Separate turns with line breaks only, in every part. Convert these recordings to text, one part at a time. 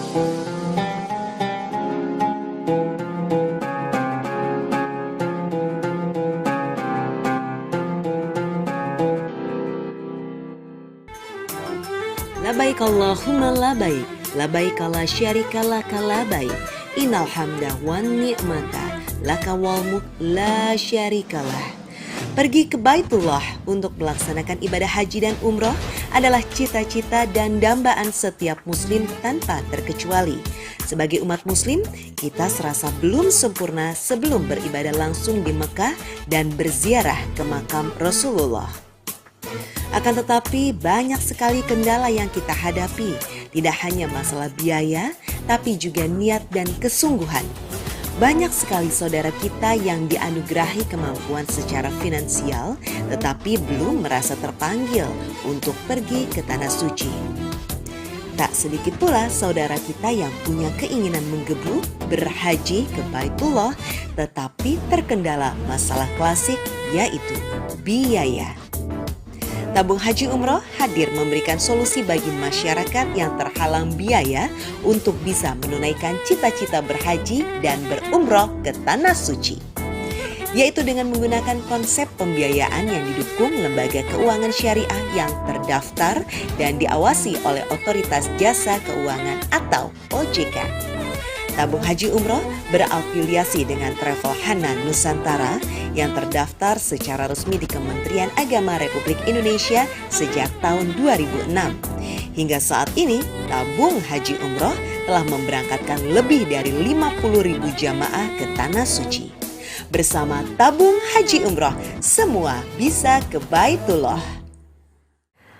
Labaik Allahumma labaik, labaik la syarika laka labaik, innal hamda wan ni'mata laka wal mulk la syarikalah. Pergi ke Baitullah untuk melaksanakan ibadah haji dan umroh adalah cita-cita dan dambaan setiap muslim tanpa terkecuali. Sebagai umat muslim, kita serasa belum sempurna sebelum beribadah langsung di Mekah dan berziarah ke makam Rasulullah. Akan tetapi banyak sekali kendala yang kita hadapi, tidak hanya masalah biaya, tapi juga niat dan kesungguhan. Banyak sekali saudara kita yang dianugerahi kemampuan secara finansial, tetapi belum merasa terpanggil untuk pergi ke Tanah Suci. Tak sedikit pula saudara kita yang punya keinginan menggebu berhaji ke Baitullah, tetapi terkendala masalah klasik yaitu biaya. Tabung Haji Umroh hadir memberikan solusi bagi masyarakat yang terhalang biaya untuk bisa menunaikan cita-cita berhaji dan berumroh ke Tanah Suci. Yaitu dengan menggunakan konsep pembiayaan yang didukung lembaga keuangan syariah yang terdaftar dan diawasi oleh Otoritas Jasa Keuangan atau OJK. Tabung Haji Umroh berafiliasi dengan Travel Hanan Nusantara yang terdaftar secara resmi di Kementerian Agama Republik Indonesia sejak tahun 2006. Hingga saat ini, Tabung Haji Umroh telah memberangkatkan lebih dari 50.000 jamaah ke Tanah Suci. Bersama Tabung Haji Umroh, semua bisa ke Baitullah.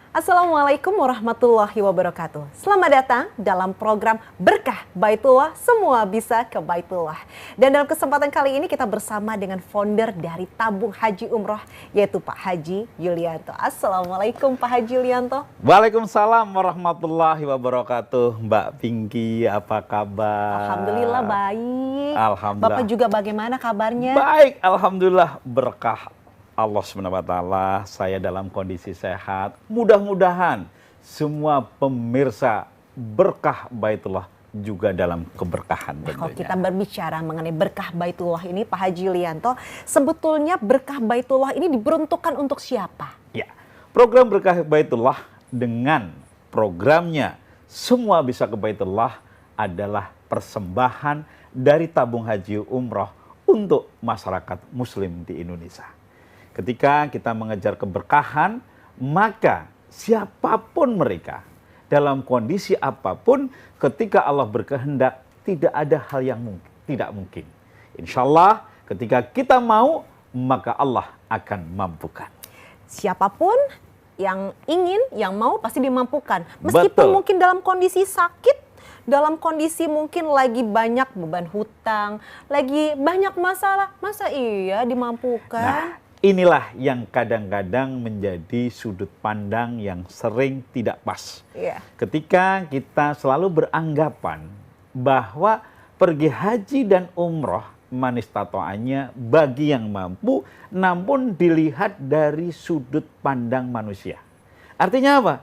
Assalamualaikum warahmatullahi wabarakatuh. Selamat datang dalam program Berkah Baitullah, semua bisa ke Baitullah. Dan dalam kesempatan kali ini kita bersama dengan founder dari Tabung Haji Umroh, yaitu Pak Haji Yulianto. Assalamualaikum Pak Haji Yulianto.
Waalaikumsalam warahmatullahi wabarakatuh. Mbak Pinky, apa kabar?
Alhamdulillah baik.
Alhamdulillah.
Bapak juga bagaimana kabarnya?
Baik, alhamdulillah, berkah Allah SWT, saya dalam kondisi sehat. Mudah-mudahan semua pemirsa Berkah Baitullah juga dalam keberkahan tentunya.
Kalau kita berbicara mengenai Berkah Baitullah ini, Pak Haji Yulianto, sebetulnya Berkah Baitullah ini diperuntukkan untuk siapa?
Ya, program Berkah Baitullah dengan programnya Semua Bisa ke Baitullah adalah persembahan dari Tabung Haji Umroh untuk masyarakat muslim di Indonesia. Ketika kita mengejar keberkahan, maka siapapun mereka, dalam kondisi apapun, ketika Allah berkehendak, tidak ada hal yang tidak mungkin. Insya Allah, ketika kita mau, maka Allah akan mampukan.
Siapapun yang ingin, yang mau, pasti dimampukan. Meskipun
Betul.
mungkin dalam kondisi sakit, dalam kondisi mungkin lagi banyak beban hutang, lagi banyak masalah, masa iya dimampukan?
Nah, inilah yang kadang-kadang menjadi sudut pandang yang sering tidak pas.
Iya.
Ketika kita selalu beranggapan bahwa pergi haji dan umroh manis tatoannya bagi yang mampu, namun dilihat dari sudut pandang manusia. Artinya apa?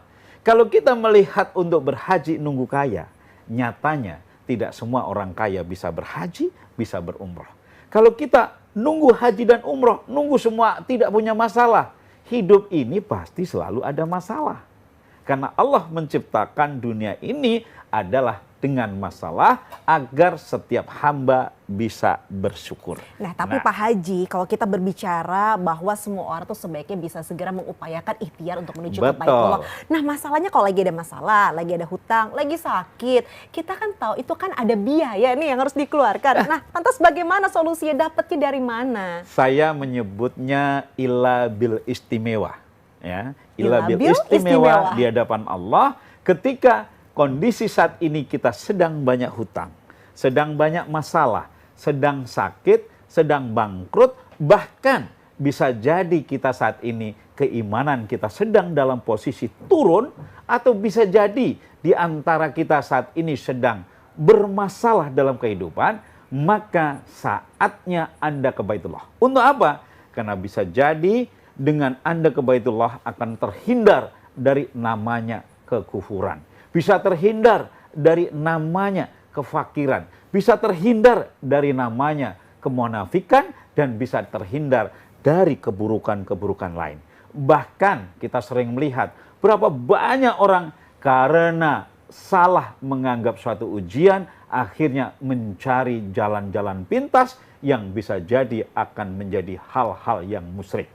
Kalau kita melihat untuk berhaji nunggu kaya, nyatanya tidak semua orang kaya bisa berhaji, bisa berumroh. Kalau kita nunggu haji dan umroh, nunggu semua tidak punya masalah. Hidup ini pasti selalu ada masalah. Karena Allah menciptakan dunia ini adalah dengan masalah agar setiap hamba bisa bersyukur.
Nah, tapi Pak Haji, kalau kita berbicara bahwa semua orang tuh sebaiknya bisa segera mengupayakan ikhtiar untuk menuju ke Baitullah. Nah, masalahnya kalau lagi ada masalah, lagi ada hutang, lagi sakit, kita kan tahu itu kan ada biaya nih yang harus dikeluarkan. Nah, lantas bagaimana solusinya, dapatnya dari mana?
Saya menyebutnya ila bil istimewa. Ya, ila bil istimewa di hadapan Allah ketika kondisi saat ini kita sedang banyak hutang, sedang banyak masalah, sedang sakit, sedang bangkrut, bahkan bisa jadi kita saat ini keimanan kita sedang dalam posisi turun, atau bisa jadi di antara kita saat ini sedang bermasalah dalam kehidupan, maka saatnya Anda ke Baitullah. Untuk apa? Karena bisa jadi dengan Anda ke Baitullah akan terhindar dari namanya kekufuran. Bisa terhindar dari namanya kefakiran, bisa terhindar dari namanya kemunafikan, dan bisa terhindar dari keburukan-keburukan lain. Bahkan kita sering melihat berapa banyak orang karena salah menganggap suatu ujian, akhirnya mencari jalan-jalan pintas yang bisa jadi akan menjadi hal-hal yang musyrik.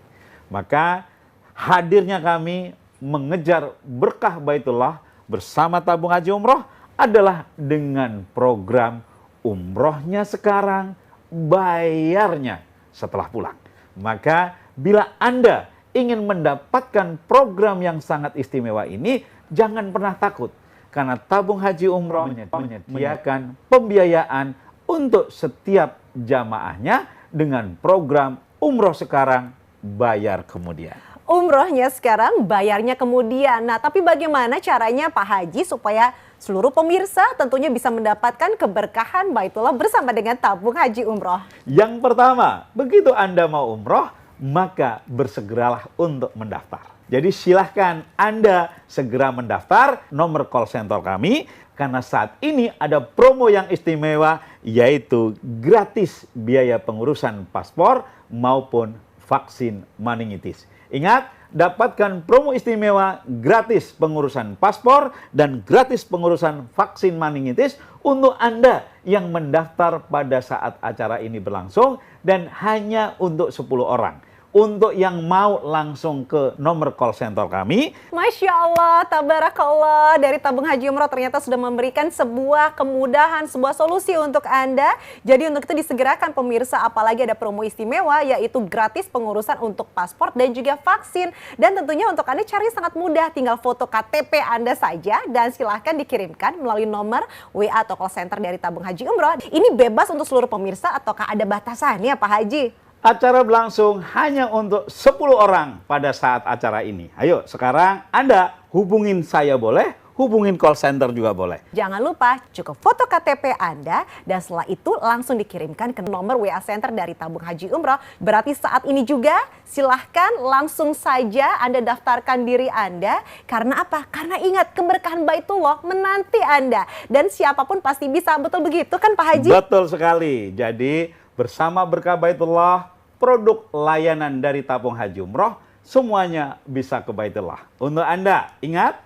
Maka hadirnya kami mengejar berkah Baitullah bersama tabung haji umroh adalah dengan program umrohnya sekarang, bayarnya setelah pulang. Maka bila Anda ingin mendapatkan program yang sangat istimewa ini, jangan pernah takut. Karena tabung haji umroh menyediakan pembiayaan untuk setiap jamaahnya dengan program umroh sekarang, bayar kemudian.
Umrohnya sekarang, bayarnya kemudian. Nah, tapi bagaimana caranya Pak Haji supaya seluruh pemirsa tentunya bisa mendapatkan keberkahan Baitullah bersama dengan tabung haji umroh?
Yang pertama, begitu Anda mau umroh, maka bersegeralah untuk mendaftar. Jadi silahkan Anda segera mendaftar nomor call center kami, karena saat ini ada promo yang istimewa, yaitu gratis biaya pengurusan paspor maupun vaksin meningitis. Ingat, dapatkan promo istimewa gratis pengurusan paspor dan gratis pengurusan vaksin meningitis untuk Anda yang mendaftar pada saat acara ini berlangsung, dan hanya untuk 10 orang. Untuk yang mau langsung ke nomor call center kami.
Masya Allah, tabarakallah, dari tabung haji umroh ternyata sudah memberikan sebuah kemudahan, sebuah solusi untuk Anda. Jadi untuk itu disegerakan pemirsa, apalagi ada promo istimewa yaitu gratis pengurusan untuk paspor dan juga vaksin. Dan tentunya untuk Anda cari sangat mudah, tinggal foto KTP Anda saja dan silahkan dikirimkan melalui nomor WA atau call center dari tabung haji umroh. Ini bebas untuk seluruh pemirsa ataukah ada batasannya Pak Haji?
Acara berlangsung hanya untuk 10 orang pada saat acara ini. Ayo sekarang Anda hubungin saya boleh, hubungin call center juga boleh.
Jangan lupa cukup foto KTP Anda dan setelah itu langsung dikirimkan ke nomor WA center dari tabung haji umroh. Berarti saat ini juga silahkan langsung saja Anda daftarkan diri Anda. Karena apa? Karena ingat, keberkahan Baitullah menanti Anda. Dan siapapun pasti bisa, betul begitu kan Pak Haji?
Betul sekali. Jadi bersama berkah Baitullah, produk layanan dari tabung haji umroh, semuanya bisa ke Baitullah. Untuk Anda, ingat,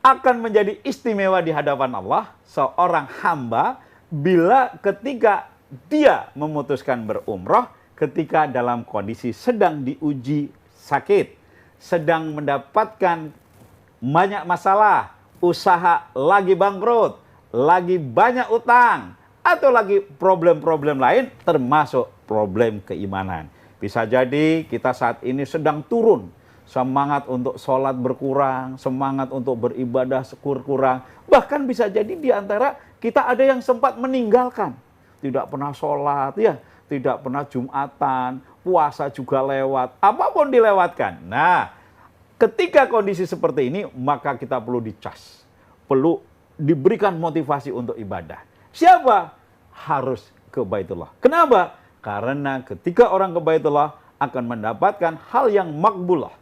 akan menjadi istimewa di hadapan Allah seorang hamba bila ketika dia memutuskan berumroh, ketika dalam kondisi sedang diuji sakit, sedang mendapatkan banyak masalah, usaha lagi bangkrut, lagi banyak utang, atau lagi problem-problem lain termasuk problem keimanan. Bisa jadi kita saat ini sedang turun, semangat untuk sholat berkurang, semangat untuk beribadah kurang. Bahkan bisa jadi di antara kita ada yang sempat meninggalkan. Tidak pernah sholat, ya, tidak pernah Jumatan, puasa juga lewat, apapun dilewatkan. Nah, ketika kondisi seperti ini, maka kita perlu dicas, perlu diberikan motivasi untuk ibadah. Siapa? Harus ke Baitullah. Kenapa? Karena ketika orang ke Baitullah akan mendapatkan hal yang makbulah,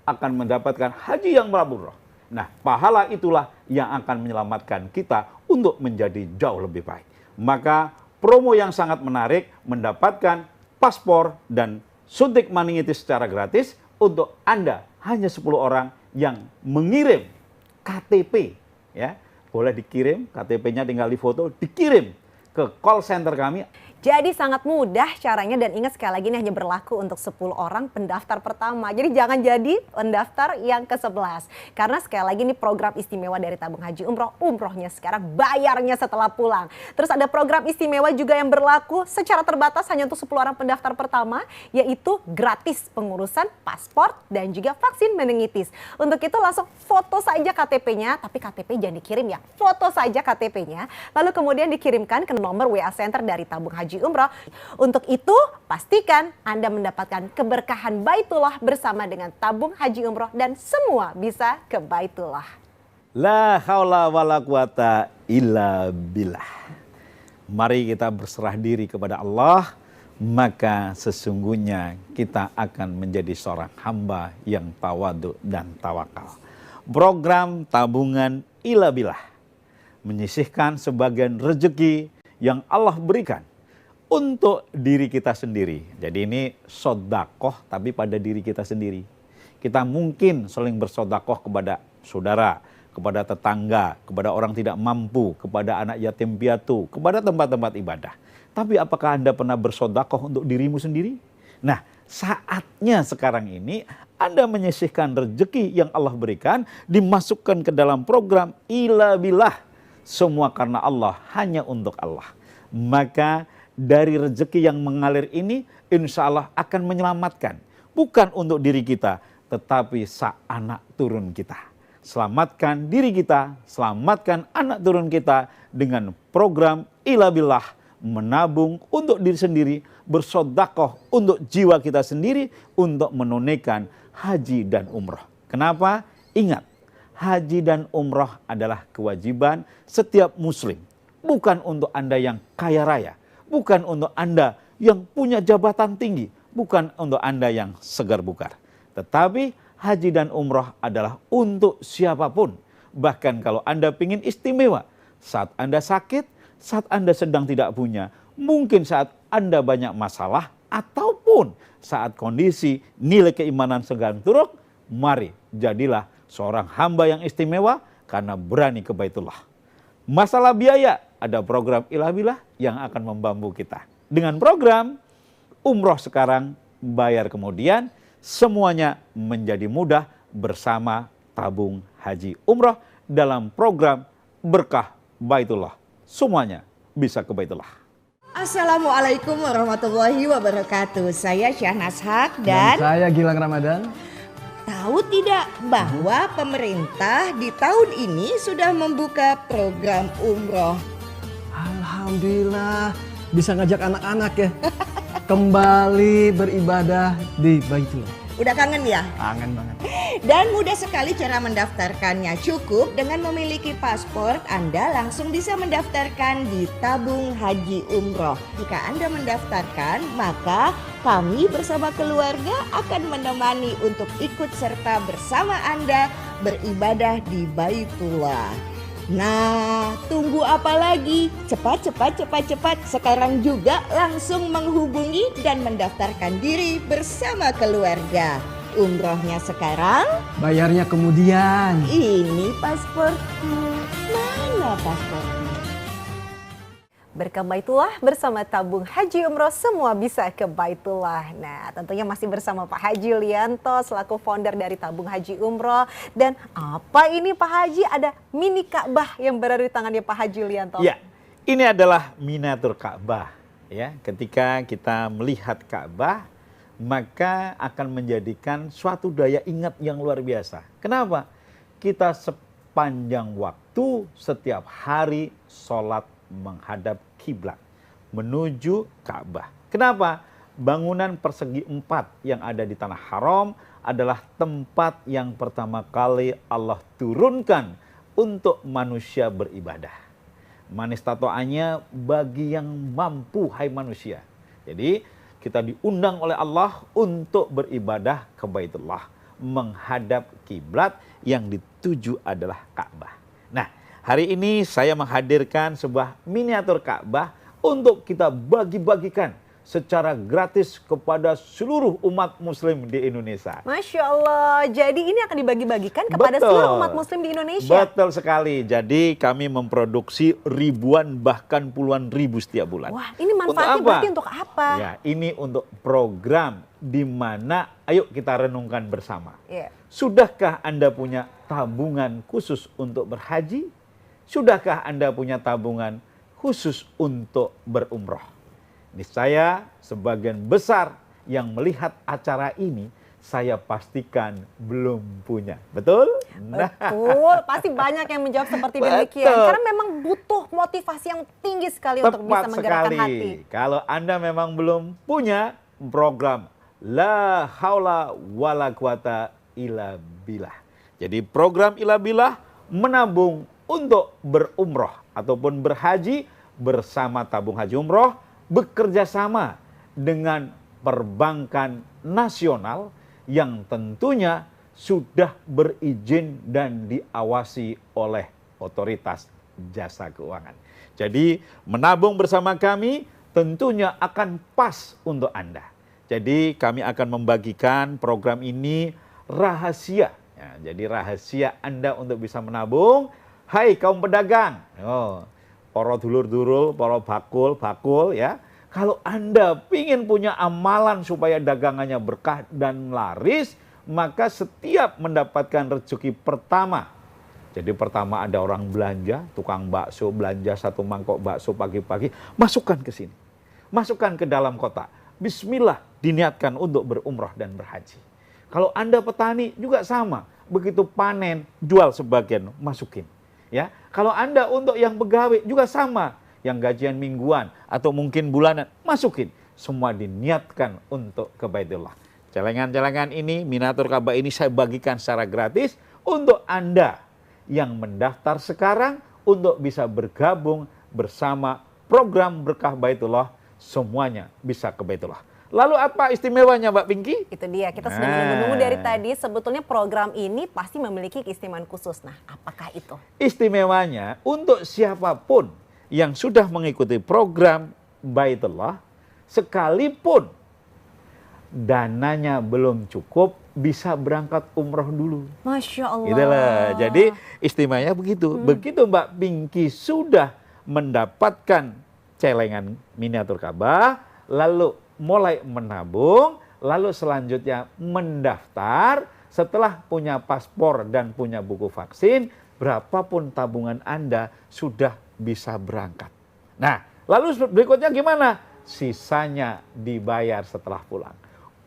akan mendapatkan haji yang mabrur. Nah, pahala itulah yang akan menyelamatkan kita untuk menjadi jauh lebih baik. Maka promo yang sangat menarik, mendapatkan paspor dan suntik meningitis secara gratis untuk Anda, hanya 10 orang yang mengirim KTP, ya. Boleh dikirim, KTP-nya tinggal difoto, dikirim ke call center kami.
Jadi sangat mudah caranya, dan ingat sekali lagi ini hanya berlaku untuk 10 orang pendaftar pertama. Jadi jangan jadi pendaftar yang ke-11. Karena sekali lagi ini program istimewa dari tabung haji umroh, umrohnya sekarang, bayarnya setelah pulang. Terus ada program istimewa juga yang berlaku secara terbatas hanya untuk 10 orang pendaftar pertama, yaitu gratis pengurusan paspor dan juga vaksin meningitis. Untuk itu langsung foto saja KTP-nya, tapi KTP jangan dikirim ya, foto saja KTP-nya, lalu kemudian dikirimkan ke nomor WA center dari tabung haji umroh. Untuk itu, pastikan Anda mendapatkan keberkahan Baitullah bersama dengan tabung haji umroh dan semua bisa ke Baitullah.
La haula wala quwata illa billah. Mari kita berserah diri kepada Allah, maka sesungguhnya kita akan menjadi seorang hamba yang tawadu dan tawakal. Program tabungan ila billah menyisihkan sebagian rezeki yang Allah berikan untuk diri kita sendiri. Jadi ini sodakoh tapi pada diri kita sendiri. Kita mungkin saling bersodakoh kepada saudara, kepada tetangga, kepada orang tidak mampu, kepada anak yatim piatu, kepada tempat-tempat ibadah. Tapi apakah Anda pernah bersodakoh untuk dirimu sendiri? Nah, saatnya sekarang ini Anda menyisihkan rezeki yang Allah berikan, dimasukkan ke dalam program Ila Billah. Semua karena Allah, hanya untuk Allah. Maka dari rezeki yang mengalir ini, insya Allah akan menyelamatkan. Bukan untuk diri kita, tetapi anak turun kita. Selamatkan diri kita, selamatkan anak turun kita dengan program Ila Billah. Menabung untuk diri sendiri, bersodakoh untuk jiwa kita sendiri, untuk menunaikan haji dan umroh. Kenapa? Ingat, haji dan umroh adalah kewajiban setiap muslim. Bukan untuk Anda yang kaya raya, bukan untuk Anda yang punya jabatan tinggi, bukan untuk Anda yang segar bukar. Tetapi haji dan umroh adalah untuk siapapun. Bahkan kalau Anda ingin istimewa, saat Anda sakit, saat Anda sedang tidak punya, mungkin saat Anda banyak masalah, ataupun saat kondisi nilai keimanan sedang turun, mari jadilah seorang hamba yang istimewa karena berani ke Baitullah. Masalah biaya, ada program Ila Billah yang akan membantu kita. Dengan program umroh sekarang, bayar kemudian, semuanya menjadi mudah bersama tabung haji umroh dalam program Berkah Baitullah. Semuanya bisa ke Baitullah.
Assalamualaikum warahmatullahi wabarakatuh. Saya Syahnas Haq dan
saya Gilang Ramadan.
Tahu tidak bahwa pemerintah di tahun ini sudah membuka program umroh?
Alhamdulillah bisa ngajak anak-anak ya kembali beribadah di Baitullah.
Udah kangen ya?
Kangen banget.
Dan mudah sekali cara mendaftarkannya. Cukup dengan memiliki paspor, Anda langsung bisa mendaftarkan di tabung haji umroh. Jika Anda mendaftarkan, maka kami bersama keluarga akan menemani untuk ikut serta bersama Anda beribadah di Baitullah. Nah, tunggu apa lagi? Cepat. Sekarang juga langsung menghubungi dan mendaftarkan diri bersama keluarga. Umrohnya sekarang,
Bayarnya kemudian.
ini pasporku. Mana pasporku?
Berkah Baitullah bersama tabung haji umroh, semua bisa ke Baitullah. Nah, tentunya masih bersama Pak Haji Yulianto selaku founder dari tabung haji umroh. Dan apa ini Pak Haji? Ada mini Ka'bah yang berada di tangannya Pak Haji Yulianto.
Ya, ini adalah miniatur Ka'bah. Ya, ketika kita melihat Ka'bah, maka akan menjadikan suatu daya ingat yang luar biasa. Kenapa? Kita sepanjang waktu setiap hari sholat menghadap kiblat menuju Ka'bah. Kenapa? Bangunan persegi 4 yang ada di tanah haram adalah tempat yang pertama kali Allah turunkan untuk manusia beribadah. Manistato'anya bagi yang mampu, hai manusia. Jadi kita diundang oleh Allah untuk beribadah ke Baitullah, menghadap kiblat yang dituju adalah Ka'bah. Nah, hari ini saya menghadirkan sebuah miniatur Ka'bah untuk kita bagi-bagikan secara gratis kepada seluruh umat muslim di Indonesia.
Masya Allah, jadi ini akan dibagi-bagikan kepada
Betul.
seluruh umat muslim di Indonesia.
Betul sekali, jadi kami memproduksi ribuan bahkan puluhan ribu setiap bulan.
Wah, ini manfaatnya berarti untuk apa?
Ya, ini untuk program di mana ayo kita renungkan bersama.
Iya.
Sudahkah Anda punya tabungan khusus untuk berhaji? Sudahkah Anda punya tabungan khusus untuk berumroh? Ini saya sebagian besar yang melihat acara ini, saya pastikan belum punya. Betul? Nah,
Betul, pasti banyak yang menjawab seperti demikian.
Betul.
Karena memang butuh motivasi yang tinggi sekali untuk bisa menggerakkan hati.
Kalau Anda memang belum punya program La haula wala quwata illa billah. Jadi program Ila Billah menabung untuk berumroh ataupun berhaji bersama tabung haji umroh, bekerja sama dengan perbankan nasional yang tentunya sudah berizin dan diawasi oleh otoritas jasa keuangan. Jadi menabung bersama kami tentunya akan pas untuk Anda. Jadi kami akan membagikan program ini rahasia. Ya, jadi rahasia Anda untuk bisa menabung. Hai kaum pedagang, para dulur-dulur, para bakul ya. Kalau Anda ingin punya amalan supaya dagangannya berkah dan laris, maka setiap mendapatkan rezeki pertama. Jadi pertama ada orang belanja, tukang bakso belanja 1 mangkok bakso pagi-pagi, masukkan ke sini. Masukkan ke dalam kotak. Bismillah, diniatkan untuk berumrah dan berhaji. Kalau Anda petani juga sama, begitu panen, jual sebagian, masukin. Ya, kalau Anda untuk yang pegawai juga sama, yang gajian mingguan atau mungkin bulanan, masukin. Semua diniatkan untuk ke Baitullah. Celengan-celengan ini, miniatur Ka'bah ini saya bagikan secara gratis untuk Anda yang mendaftar sekarang untuk bisa bergabung bersama program Berkah Baitullah, semuanya bisa ke Baitullah. Lalu apa istimewanya Mbak Pinky?
Itu dia, kita sudah menunggu dari tadi. Sebetulnya program ini pasti memiliki keistimewaan khusus. Nah, apakah itu?
Istimewanya untuk siapapun yang sudah mengikuti program Baitullah, sekalipun dananya belum cukup, bisa berangkat umroh dulu.
Masya Allah.
Itulah. Jadi istimewanya begitu. Begitu Mbak Pinky sudah mendapatkan celengan miniatur Ka'bah, lalu mulai menabung, lalu selanjutnya mendaftar, setelah punya paspor dan punya buku vaksin, berapapun tabungan Anda sudah bisa berangkat. Nah, lalu berikutnya gimana? Sisanya dibayar setelah pulang.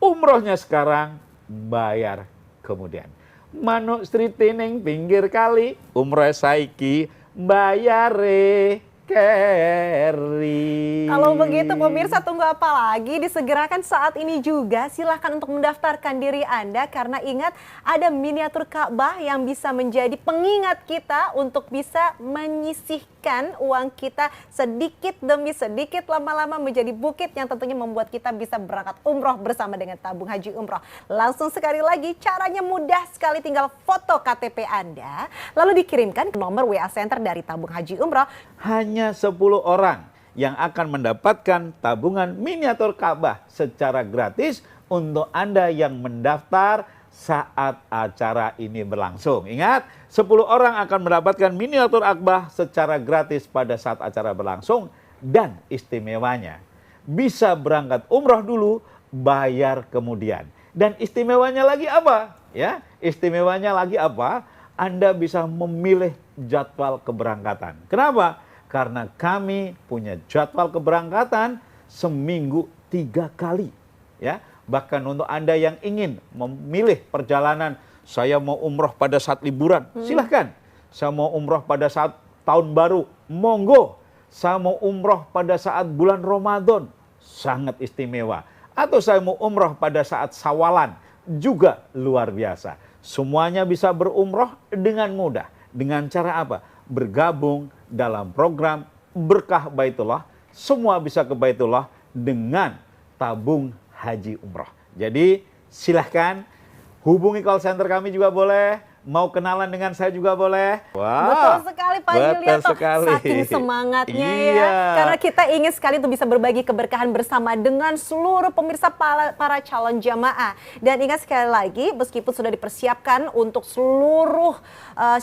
Umrohnya sekarang, bayar kemudian. Manuk stritining pinggir kali, umroh saiki bayare keri.
Kalau begitu pemirsa tunggu apa lagi? Disegerakan saat ini juga. Silahkan untuk mendaftarkan diri Anda karena ingat ada miniatur Ka'bah yang bisa menjadi pengingat kita untuk bisa menyisihkan uang kita sedikit demi sedikit, lama-lama menjadi bukit yang tentunya membuat kita bisa berangkat umroh bersama dengan tabung haji umroh. Langsung sekali lagi, caranya mudah sekali, tinggal foto KTP Anda lalu dikirimkan ke nomor WA Center dari tabung haji umroh.
Hanya 10 orang yang akan mendapatkan tabungan miniatur Ka'bah secara gratis untuk Anda yang mendaftar saat acara ini berlangsung. Ingat, 10 orang akan mendapatkan miniatur Ka'bah secara gratis pada saat acara berlangsung, dan istimewanya bisa berangkat umroh dulu, bayar kemudian. Dan istimewanya lagi apa? Ya, istimewanya lagi apa? Anda bisa memilih jadwal keberangkatan. Kenapa? Karena kami punya jadwal keberangkatan seminggu 3 kali. Ya, bahkan untuk Anda yang ingin memilih perjalanan, saya mau umroh pada saat liburan, silahkan. Saya mau umroh pada saat tahun baru, monggo. Saya mau umroh pada saat bulan Ramadan, sangat istimewa. Atau saya mau umroh pada saat Sawalan, juga luar biasa. Semuanya bisa berumroh dengan mudah. Dengan cara apa? Bergabung dalam program Berkah Baitullah. Semua bisa ke Baitullah dengan tabung haji umroh. Jadi silahkan hubungi call center kami juga boleh. Mau kenalan dengan saya juga boleh.
Wah, betul sekali Pak Yulianto. Saking semangatnya ya. Karena kita ingin sekali untuk bisa berbagi keberkahan bersama dengan seluruh pemirsa para calon jamaah. Dan ingat sekali lagi, meskipun sudah dipersiapkan untuk seluruh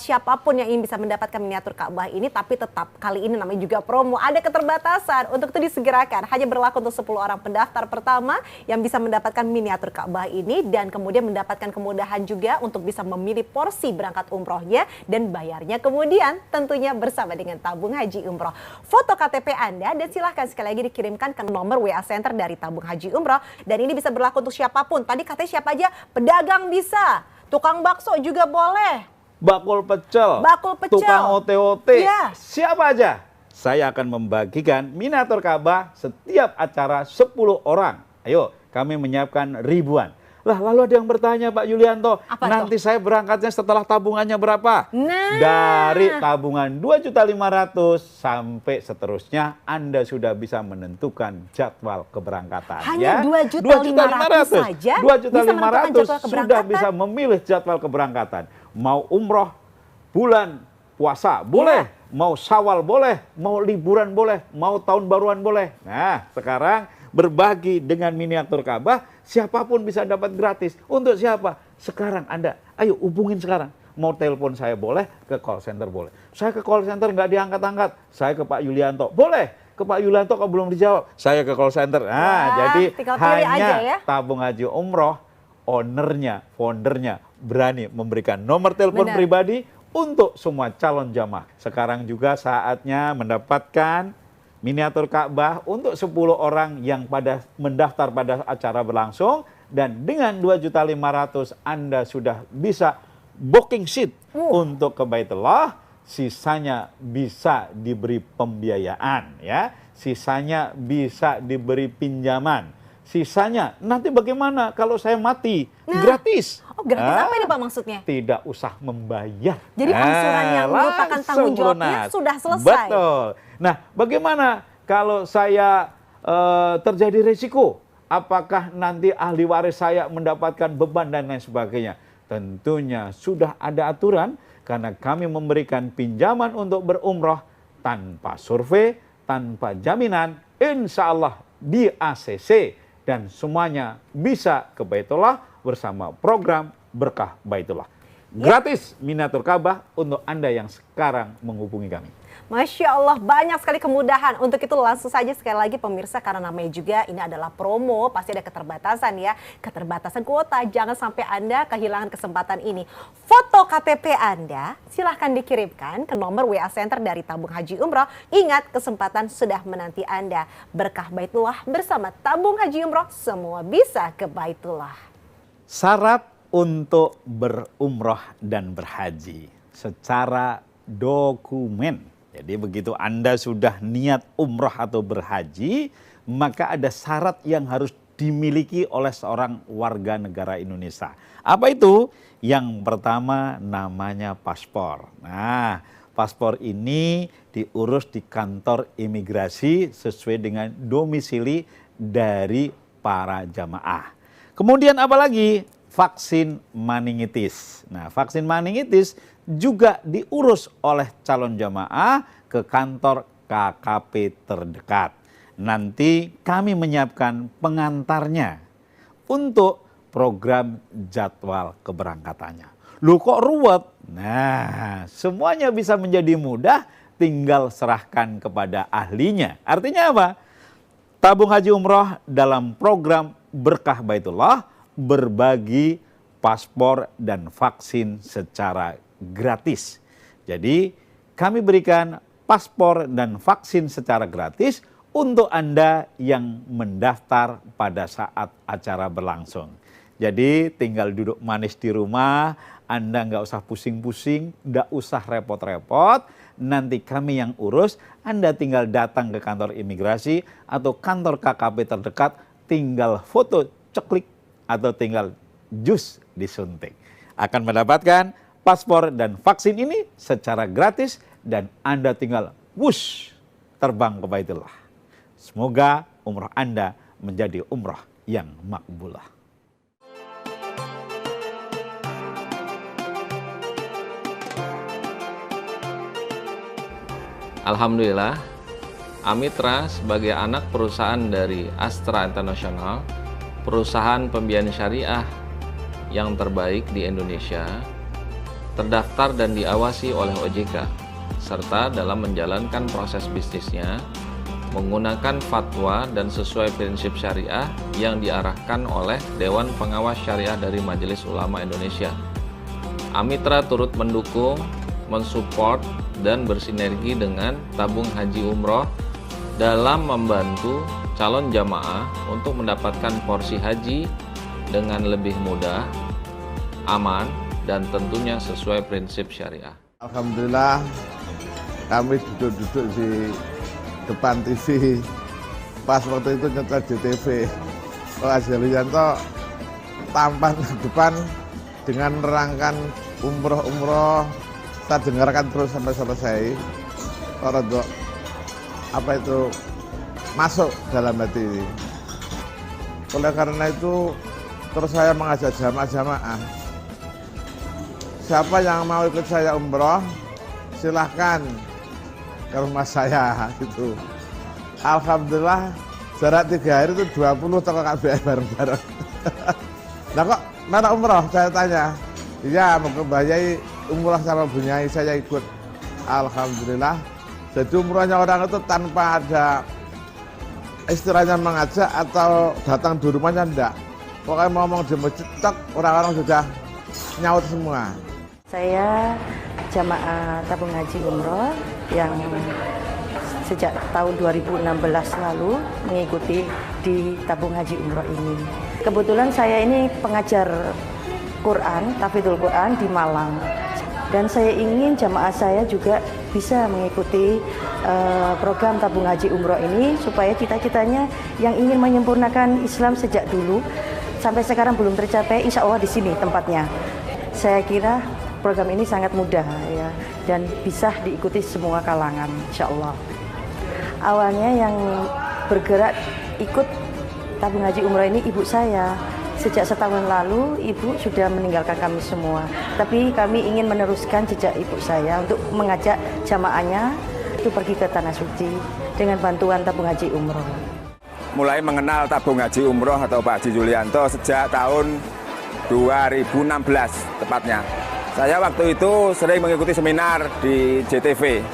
siapapun yang ingin bisa mendapatkan miniatur Ka'bah ini, tapi tetap kali ini namanya juga promo, ada keterbatasan. Untuk itu disegerakan, hanya berlaku untuk 10 orang pendaftar pertama yang bisa mendapatkan miniatur Ka'bah ini, dan kemudian mendapatkan kemudahan juga untuk bisa memilih porsi berangkat umrohnya dan bayarnya kemudian tentunya bersama dengan tabung haji umroh. Foto KTP Anda dan silahkan sekali lagi dikirimkan ke nomor WA Center dari tabung haji umroh, dan ini bisa berlaku untuk siapapun. Tadi katanya siapa aja? Pedagang bisa, tukang bakso juga boleh.
Bakul pecel, tukang OT-OT, ya. Siapa aja. Saya akan membagikan miniatur Ka'bah setiap acara 10 orang. Ayo, kami menyiapkan ribuan. Lah, lalu ada yang bertanya, Pak Yulianto, nanti saya berangkatnya setelah tabungannya berapa?
Nah,
dari tabungan 2.500.000 sampai seterusnya, Anda sudah bisa menentukan jadwal keberangkatan.
Hanya
ya?
2.500.000 saja
2.500.000 sudah bisa memilih jadwal keberangkatan. Mau umroh bulan puasa boleh, mau Syawal boleh, mau liburan boleh, mau tahun baruan boleh. Nah, sekarang berbagi dengan miniatur Ka'bah, siapapun bisa dapat gratis. Untuk siapa? Sekarang Anda, ayo hubungin sekarang. Mau telepon saya boleh, ke call center boleh. Saya ke call center nggak diangkat-angkat, saya ke Pak Yulianto. Boleh, ke Pak Yulianto kalau belum dijawab, saya ke call center. Nah,
Wah,
jadi
tinggal pilih
hanya
aja ya.
tabung haji umroh, ownernya, foundernya berani memberikan nomor telepon
Benar.
pribadi untuk semua calon jamaah. Sekarang juga saatnya mendapatkan miniatur Ka'bah untuk 10 orang yang mendaftar pada acara berlangsung, dan dengan 2.500.000 Anda sudah bisa booking seat untuk ke Baitullah. Sisanya bisa diberi pembiayaan ya, sisanya bisa diberi pinjaman, sisanya nanti bagaimana kalau saya mati? Gratis.
Oh, gratis apa ini Pak maksudnya?
Tidak usah membayar.
Jadi angsuran yang merupakan
langsung
tanggung jawabnya
lunas.
sudah selesai.
Betul. Nah, bagaimana kalau saya terjadi risiko? Apakah nanti ahli waris saya mendapatkan beban dan lain sebagainya? Tentunya sudah ada aturan, karena kami memberikan pinjaman untuk berumroh tanpa survei, tanpa jaminan, insya Allah di ACC, dan semuanya bisa ke Baitullah bersama program Berkah Baitullah. Gratis miniatur Ka'bah untuk Anda yang sekarang menghubungi kami.
Masya Allah, banyak sekali kemudahan. Untuk itu langsung saja sekali lagi pemirsa, karena namanya juga ini adalah promo, pasti ada keterbatasan ya. Keterbatasan kuota, jangan sampai Anda kehilangan kesempatan ini. Foto KTP Anda silahkan dikirimkan ke nomor WA Center dari Tabung Haji Umroh. Ingat, kesempatan sudah menanti Anda. Berkah Baitullah bersama Tabung Haji Umroh, semua bisa ke Baitullah.
Syarat untuk berumroh dan berhaji secara dokumen. Jadi begitu Anda sudah niat umroh atau berhaji, maka ada syarat yang harus dimiliki oleh seorang warga negara Indonesia. Apa itu? Yang pertama namanya paspor. Nah, paspor ini diurus di kantor imigrasi sesuai dengan domisili dari para jamaah. Kemudian apa lagi? Vaksin meningitis. Nah, vaksin meningitis juga diurus oleh calon jamaah ke kantor KKP terdekat. Nanti kami menyiapkan pengantarnya untuk program jadwal keberangkatannya. Loh kok ruwet? Nah, semuanya bisa menjadi mudah, tinggal serahkan kepada ahlinya. Artinya apa? Tabung Haji Umroh dalam program Berkah Baitullah berbagi paspor dan vaksin secara gratis. Jadi kami berikan paspor dan vaksin secara gratis untuk Anda yang mendaftar pada saat acara berlangsung. Jadi tinggal duduk manis di rumah, Anda nggak usah pusing-pusing, nggak usah repot-repot. Nanti kami yang urus, Anda tinggal datang ke kantor imigrasi atau kantor KKP terdekat, tinggal foto ceklik atau tinggal jus disuntik. Akan mendapatkan paspor dan vaksin ini secara gratis dan Anda tinggal wush terbang ke Baitullah. Semoga umroh Anda menjadi umroh yang makbulah.
Alhamdulillah, Amitra sebagai anak perusahaan dari Astra International, perusahaan pembiayaan syariah yang terbaik di Indonesia, terdaftar dan diawasi oleh OJK, serta dalam menjalankan proses bisnisnya menggunakan fatwa dan sesuai prinsip syariah yang diarahkan oleh Dewan Pengawas Syariah dari Majelis Ulama Indonesia. Amitra turut mendukung, mensupport, dan bersinergi dengan Tabung Haji Umroh dalam membantu calon jamaah untuk mendapatkan porsi haji dengan lebih mudah, aman, dan tentunya sesuai prinsip syariah.
Alhamdulillah kami duduk-duduk di depan TV pas waktu itu nyetel di TV. Pak Haji Yulianto tampan di depan dengan menerangkan umroh. Saya dengarkan terus sampai selesai. Rodok apa itu masuk dalam hati ini. Oleh karena itu terus saya mengajak jamaah-jamaah, siapa yang mau ikut saya umroh, silahkan ke rumah saya gitu. Alhamdulillah jarak 3 hari itu 20 toko KBR bareng-bareng. Nah kok mana umroh saya tanya. Iya mau kebayai umroh sama Bunyai saya ikut. Alhamdulillah. Jadi umrohnya orang itu tanpa ada istilahnya mengajak atau datang di rumahnya enggak. Pokoknya ngomong di masjid, orang-orang sudah nyaut semua.
Saya jamaah tabung haji umroh yang sejak tahun 2016 lalu mengikuti di tabung haji umroh ini. Kebetulan saya ini pengajar Quran, tahfidzul Quran di Malang. Dan saya ingin jamaah saya juga bisa mengikuti program tabung haji umroh ini supaya cita-citanya yang ingin menyempurnakan Islam sejak dulu sampai sekarang belum tercapai, insya Allah di sini tempatnya. Saya kira program ini sangat mudah ya dan bisa diikuti semua kalangan, insya Allah. Awalnya yang bergerak ikut tabung haji umroh ini ibu saya. Sejak setahun lalu ibu sudah meninggalkan kami semua. Tapi kami ingin meneruskan jejak ibu saya untuk mengajak jamaahnya itu pergi ke Tanah Suci dengan bantuan tabung haji umroh.
Mulai mengenal tabung haji umroh atau Pak Haji Julianto sejak tahun 2016 tepatnya. Saya waktu itu sering mengikuti seminar di JTV.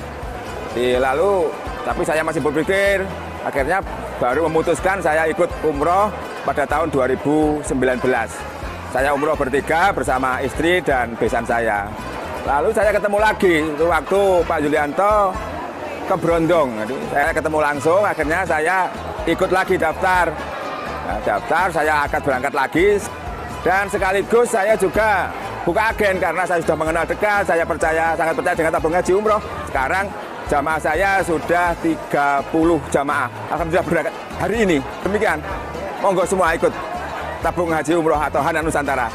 Tapi saya masih berpikir, akhirnya baru memutuskan saya ikut umroh pada tahun 2019. Saya umroh bertiga bersama istri dan besan saya. Lalu saya ketemu lagi waktu Pak Julianto ke Brondong. Jadi saya ketemu langsung, akhirnya saya ikut lagi daftar. Nah, daftar, saya akan berangkat lagi. Dan sekaligus saya juga buka agen karena saya sudah mengenal dekat, saya sangat percaya dengan tabung haji umroh. Sekarang jamaah saya sudah 30 jamaah. Alhamdulillah berangkat hari ini. Demikian. Monggo semua ikut tabung haji umroh atau Hanan Nusantara.